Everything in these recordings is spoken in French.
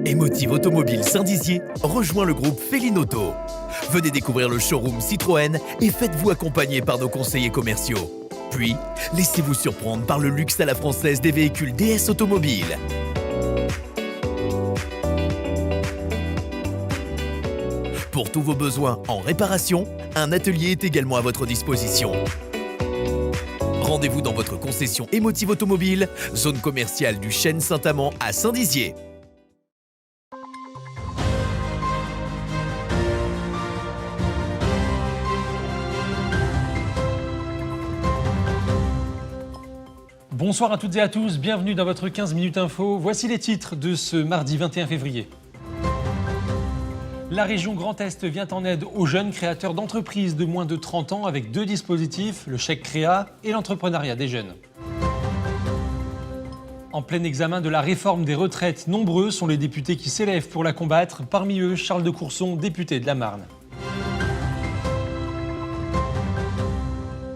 Emotive Automobile Saint-Dizier rejoint le groupe Féline-Auto. Venez découvrir le showroom Citroën et faites-vous accompagner par nos conseillers commerciaux. Puis, laissez-vous surprendre par le luxe à la française des véhicules DS Automobile. Pour tous vos besoins en réparation, un atelier est également à votre disposition. Rendez-vous dans votre concession Emotive Automobile, zone commerciale du Chêne Saint-Amand à Saint-Dizier. Bonsoir à toutes et à tous, bienvenue dans votre 15 minutes info. Voici les titres de ce mardi 21 février. La région Grand Est vient en aide aux jeunes créateurs d'entreprises de moins de 30 ans avec deux dispositifs, le chèque Créa et l'entrepreneuriat des jeunes. En plein examen de la réforme des retraites, nombreux sont les députés qui s'élèvent pour la combattre. Parmi eux, Charles de Courson, député de la Marne.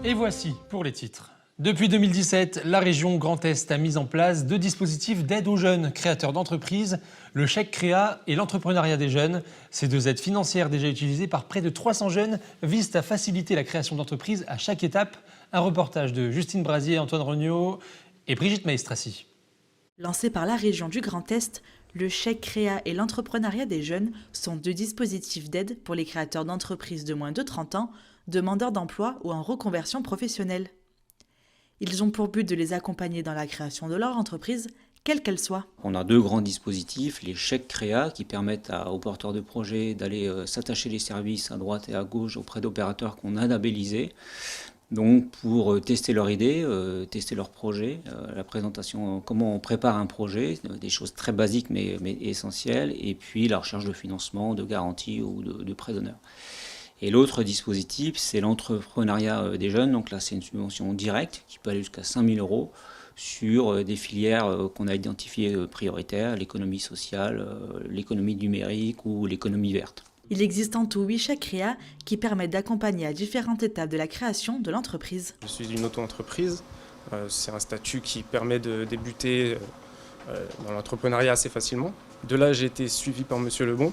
Et voici pour les titres. Depuis 2017, la région Grand Est a mis en place deux dispositifs d'aide aux jeunes créateurs d'entreprises, le chèque Créa et l'entrepreneuriat des jeunes. Ces deux aides financières déjà utilisées par près de 300 jeunes visent à faciliter la création d'entreprises à chaque étape. Un reportage de Justine Brasier, Antoine Regnault et Brigitte Maestrassi. Lancés par la région du Grand Est, le chèque Créa et l'entrepreneuriat des jeunes sont deux dispositifs d'aide pour les créateurs d'entreprises de moins de 30 ans, demandeurs d'emploi ou en reconversion professionnelle. Ils ont pour but de les accompagner dans la création de leur entreprise, quelle qu'elle soit. On a deux grands dispositifs, les chèques Créa qui permettent aux porteurs de projets d'aller s'attacher les services à droite et à gauche auprès d'opérateurs qu'on a labellisés. Donc pour tester leur idée, tester leur projet, la présentation, comment on prépare un projet, des choses très basiques mais essentielles, et puis la recherche de financement, de garantie ou de prêt d'honneur. Et l'autre dispositif, c'est l'entrepreneuriat des jeunes. Donc là, c'est une subvention directe qui peut aller jusqu'à 5 000 € sur des filières qu'on a identifiées prioritaires, l'économie sociale, l'économie numérique ou l'économie verte. Il existe en tout 8 chèques Créa qui permettent d'accompagner à différentes étapes de la création de l'entreprise. Je suis une auto-entreprise. C'est un statut qui permet de débuter dans l'entrepreneuriat assez facilement. De là, j'ai été suivi par Monsieur Lebon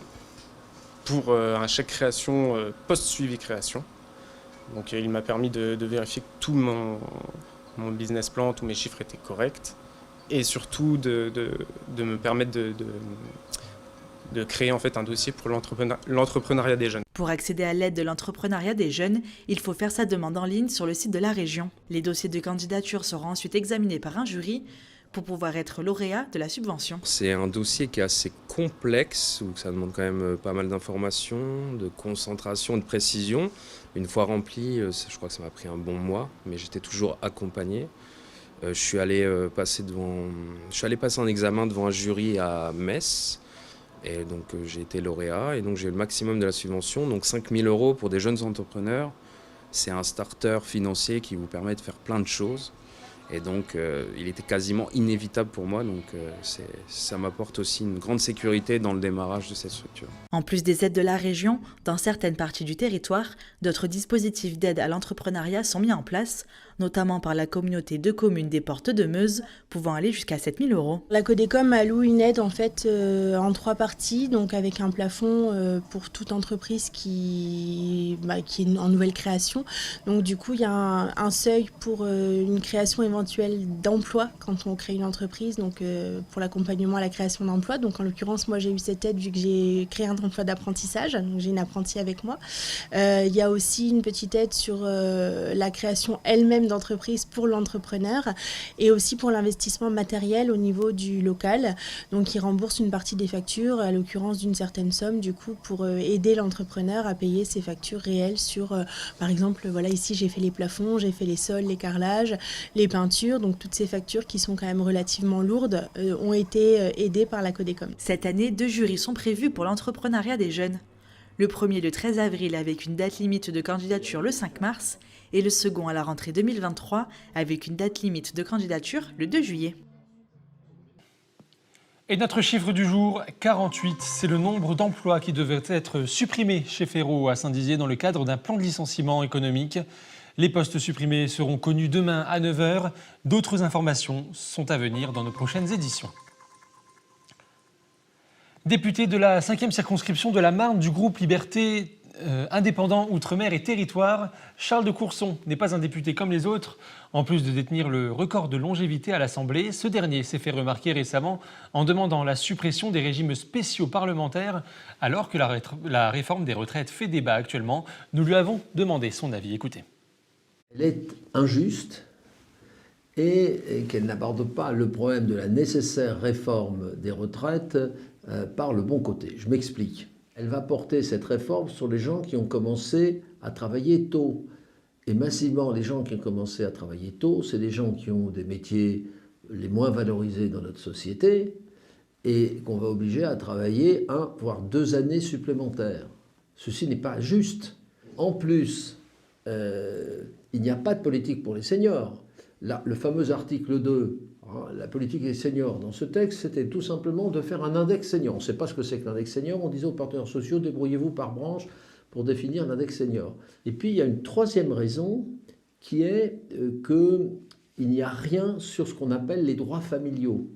pour un chèque création post-suivi création. Donc il m'a permis de vérifier que tout mon business plan, tous mes chiffres étaient corrects et surtout de me permettre de créer en fait un dossier pour l'entrepreneuriat des jeunes. Pour accéder à l'aide de l'entrepreneuriat des jeunes, il faut faire sa demande en ligne sur le site de la région. Les dossiers de candidature seront ensuite examinés par un jury pour pouvoir être lauréat de la subvention. C'est un dossier qui est assez complexe, où ça demande quand même pas mal d'informations, de concentration, de précision. Une fois rempli, je crois que ça m'a pris un bon mois, mais j'étais toujours accompagné. Je suis allé passer un examen devant un jury à Metz, et donc j'ai été lauréat, et donc j'ai eu le maximum de la subvention, donc 5 000 € pour des jeunes entrepreneurs. C'est un starter financier qui vous permet de faire plein de choses. Et donc, il était quasiment inévitable pour moi. Donc, ça m'apporte aussi une grande sécurité dans le démarrage de cette structure. En plus des aides de la région, dans certaines parties du territoire, d'autres dispositifs d'aide à l'entrepreneuriat sont mis en place, notamment par la communauté de communes des Portes de Meuse, pouvant aller jusqu'à 7 000 €. La Codecom alloue une aide en fait en 3 parties, donc avec un plafond pour toute entreprise qui est en nouvelle création. Donc du coup, il y a un seuil pour une création éventuelle d'emploi quand on crée une entreprise, donc pour l'accompagnement à la création d'emploi. Donc en l'occurrence, moi j'ai eu cette aide vu que j'ai créé un emploi d'apprentissage, donc j'ai une apprentie avec moi. Il y a aussi une petite aide sur la création elle-même d'entreprise pour l'entrepreneur et aussi pour l'investissement matériel au niveau du local. Donc, il rembourse une partie des factures, à l'occurrence d'une certaine somme, du coup, pour aider l'entrepreneur à payer ses factures réelles sur, par exemple, voilà, ici, j'ai fait les plafonds, j'ai fait les sols, les carrelages, les peintures. Donc, toutes ces factures qui sont quand même relativement lourdes ont été aidées par la Codecom. Cette année, 2 jurys sont prévus pour l'entrepreneuriat des jeunes. Le premier le 13 avril avec une date limite de candidature le 5 mars et le second à la rentrée 2023 avec une date limite de candidature le 2 juillet. Et notre chiffre du jour, 48, c'est le nombre d'emplois qui devraient être supprimés chez Ferro à Saint-Dizier dans le cadre d'un plan de licenciement économique. Les postes supprimés seront connus demain à 9 h. D'autres informations sont à venir dans nos prochaines éditions. Député de la 5e circonscription de la Marne du groupe Liberté indépendant Outre-mer et Territoire, Charles de Courson n'est pas un député comme les autres. En plus de détenir le record de longévité à l'Assemblée, ce dernier s'est fait remarquer récemment en demandant la suppression des régimes spéciaux parlementaires alors que la réforme des retraites fait débat actuellement. Nous lui avons demandé son avis. Écoutez. Elle est injuste et qu'elle n'aborde pas le problème de la nécessaire réforme des retraites par le bon côté. Je m'explique. Elle va porter cette réforme sur les gens qui ont commencé à travailler tôt. Et massivement, les gens qui ont commencé à travailler tôt, c'est des gens qui ont des métiers les moins valorisés dans notre société et qu'on va obliger à travailler 1 voire 2 années supplémentaires. Ceci n'est pas juste. En plus, il n'y a pas de politique pour les seniors. Là, le fameux article 2, la politique des seniors, dans ce texte, c'était tout simplement de faire un index senior. On ne sait pas ce que c'est que l'index senior. On disait aux partenaires sociaux, débrouillez-vous par branche pour définir l'index senior. Et puis, il y a une troisième raison qui est qu'il n'y a rien sur ce qu'on appelle les droits familiaux.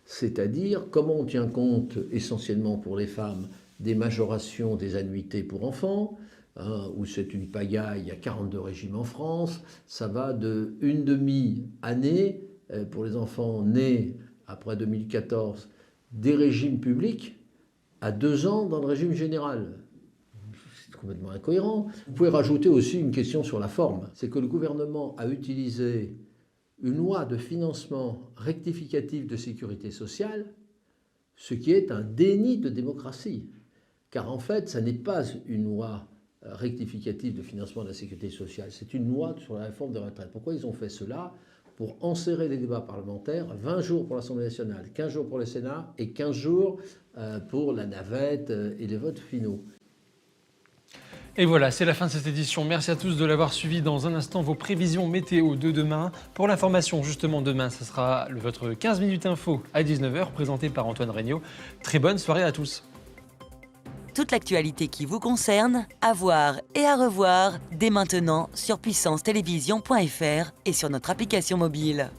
C'est-à-dire comment on tient compte, essentiellement pour les femmes, des majorations des annuités pour enfants, où c'est une pagaille, il y a 42 régimes en France, ça va de une demi-année pour les enfants nés après 2014 des régimes publics à 2 ans dans le régime général. C'est complètement incohérent. Vous pouvez rajouter aussi une question sur la forme. C'est que le gouvernement a utilisé une loi de financement rectificatif de sécurité sociale, ce qui est un déni de démocratie. Car en fait, ça n'est pas une loi rectificative de financement de la sécurité sociale, c'est une loi sur la réforme des retraites. Pourquoi ils ont fait cela? Pour enserrer les débats parlementaires, 20 jours pour l'Assemblée nationale, 15 jours pour le Sénat et 15 jours pour la navette et les votes finaux. Et voilà, c'est la fin de cette édition. Merci à tous de l'avoir suivi. Dans un instant, vos prévisions météo de demain. Pour l'information, justement, demain, ce sera votre 15 minutes info à 19h, présenté par Antoine Regnault. Très bonne soirée à tous. Toute l'actualité qui vous concerne, à voir et à revoir dès maintenant sur puissancetélévision.fr et sur notre application mobile.